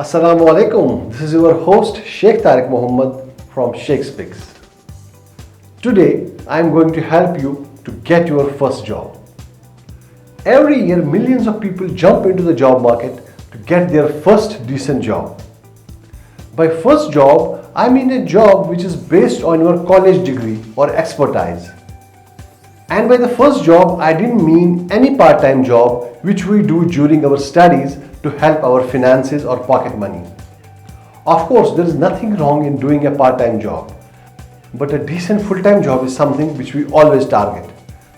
Assalamu alaikum. This is your host Sheikh Tariq Muhammad from Sheikh Speaks. Today I am going to help you to get your first job. Every year millions of people jump into the job market to get their first decent job. By first job, I mean a job which is based on your college degree or expertise. And by the first job, I didn't mean any part-time job which we do during our studies to help our finances or pocket money. Of course, there is nothing wrong in doing a part-time job, but a decent full-time job is something which we always target.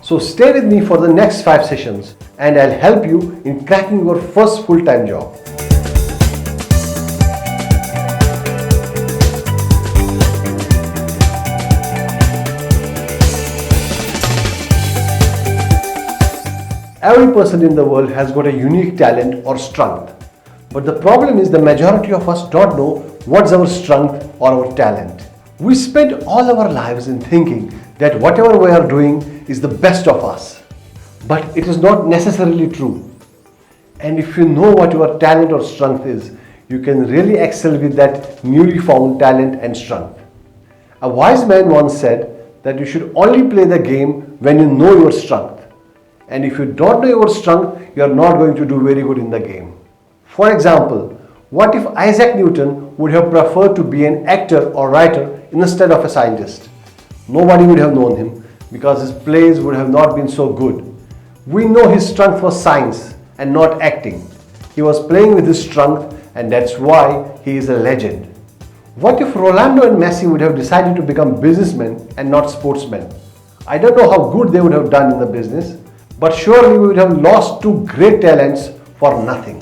So stay with me for the next 5 sessions and I'll help you in cracking your first full-time job. Every person in the world has got a unique talent or strength. But the problem is the majority of us don't know what's our strength or our talent. We spend all our lives in thinking that whatever we are doing is the best of us. But it is not necessarily true. And if you know what your talent or strength is, you can really excel with that newly found talent and strength. A wise man once said that you should only play the game when you know your strength. And if you don't know your strength, you are not going to do very good in the game. For example, what if Isaac Newton would have preferred to be an actor or writer instead of a scientist? Nobody would have known him because his plays would have not been so good. We know his strength was science and not acting. He was playing with his strength and that's why he is a legend. What if Ronaldo and Messi would have decided to become businessmen and not sportsmen? I don't know how good they would have done in the business, but surely we would have lost 2 great talents for nothing.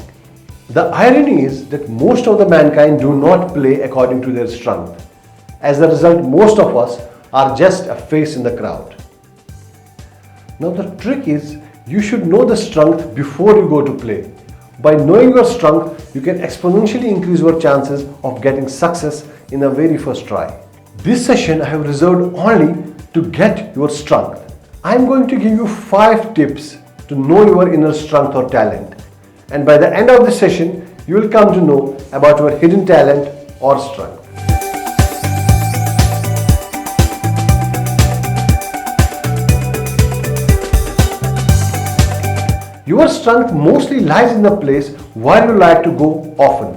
The irony is that most of the mankind do not play according to their strength. As a result, most of us are just a face in the crowd. Now the trick is, you should know the strength before you go to play. By knowing your strength, you can exponentially increase your chances of getting success in the very first try. This session I have reserved only to get your strength. I am going to give you 5 tips to know your inner strength or talent. And by the end of the session, you will come to know about your hidden talent or strength. Your strength mostly lies in the place where you like to go often.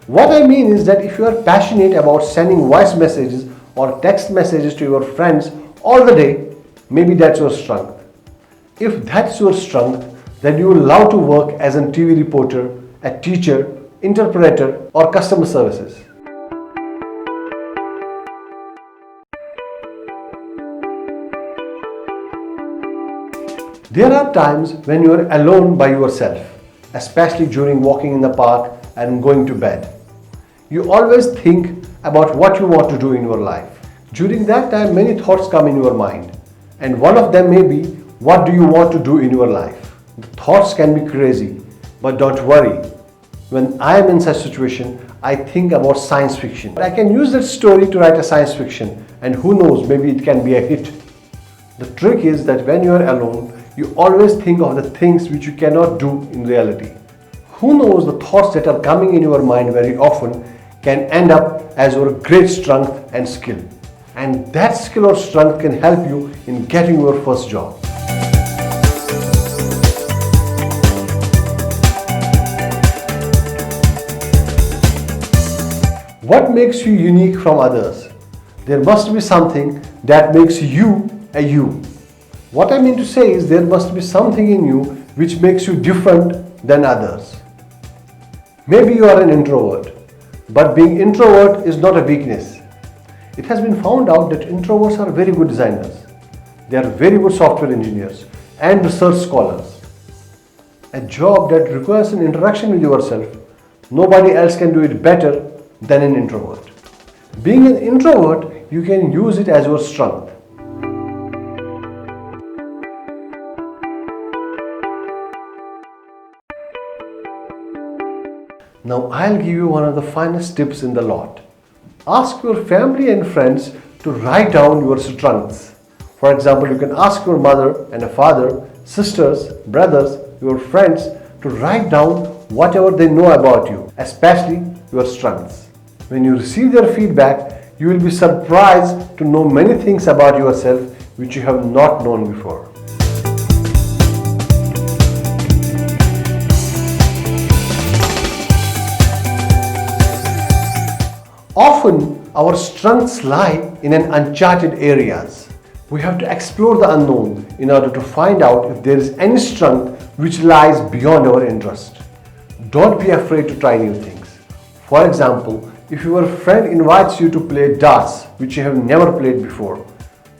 What I mean is that if you are passionate about sending voice messages or text messages to your friends all the day, maybe that's your strength. If that's your strength, then you will love to work as a TV reporter, a teacher, interpreter, or customer services. There are times when you are alone by yourself, especially during walking in the park and going to bed. You always think about what you want to do in your life. During that time, many thoughts come in your mind. And one of them may be, what do you want to do in your life? The thoughts can be crazy, but don't worry. When I am in such a situation, I think about science fiction. I can use that story to write a science fiction, and who knows, maybe it can be a hit. The trick is that when you are alone, you always think of the things which you cannot do in reality. Who knows, the thoughts that are coming in your mind very often can end up as your great strength and skill. And that skill or strength can help you in getting your first job. What makes you unique from others? There must be something that makes you a you. What I mean to say is there must be something in you which makes you different than others. Maybe you are an introvert, but being introvert is not a weakness. It has been found out that introverts are very good designers. They are very good software engineers and research scholars. A job that requires an interaction with yourself, nobody else can do it better than an introvert. Being an introvert, you can use it as your strength. Now I'll give you one of the finest tips in the lot. Ask your family and friends to write down your strengths. For example, you can ask your mother and a father, sisters, brothers, your friends to write down whatever they know about you, especially your strengths. When you receive their feedback, you will be surprised to know many things about yourself which you have not known before. Often, our strengths lie in an uncharted areas. We have to explore the unknown in order to find out if there is any strength which lies beyond our interest. Don't be afraid to try new things. For example, if your friend invites you to play darts which you have never played before,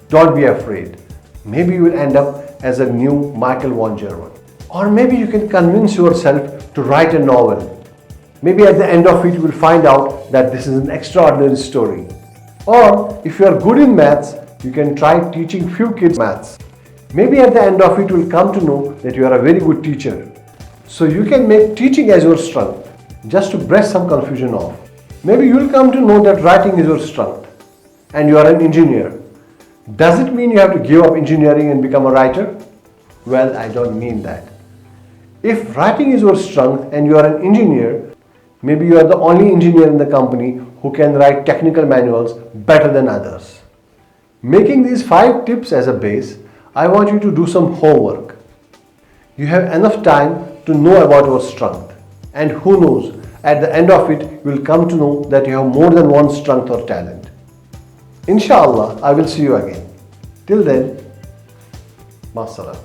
don't be afraid. Maybe you will end up as a new Michael von Gerwen. Or maybe you can convince yourself to write a novel. Maybe at the end of it you will find out that this is an extraordinary story. Or if you are good in maths, you can try teaching few kids maths. Maybe at the end of it you will come to know that you are a very good teacher. So you can make teaching as your strength, just to brush some confusion off. Maybe you will come to know that writing is your strength and you are an engineer. Does it mean you have to give up engineering and become a writer? Well, I don't mean that. If writing is your strength and you are an engineer, maybe you are the only engineer in the company who can write technical manuals better than others. Making these 5 tips as a base, I want you to do some homework. You have enough time to know about your strength. And who knows, at the end of it, you will come to know that you have more than one strength or talent. Inshallah, I will see you again. Till then, Masalam.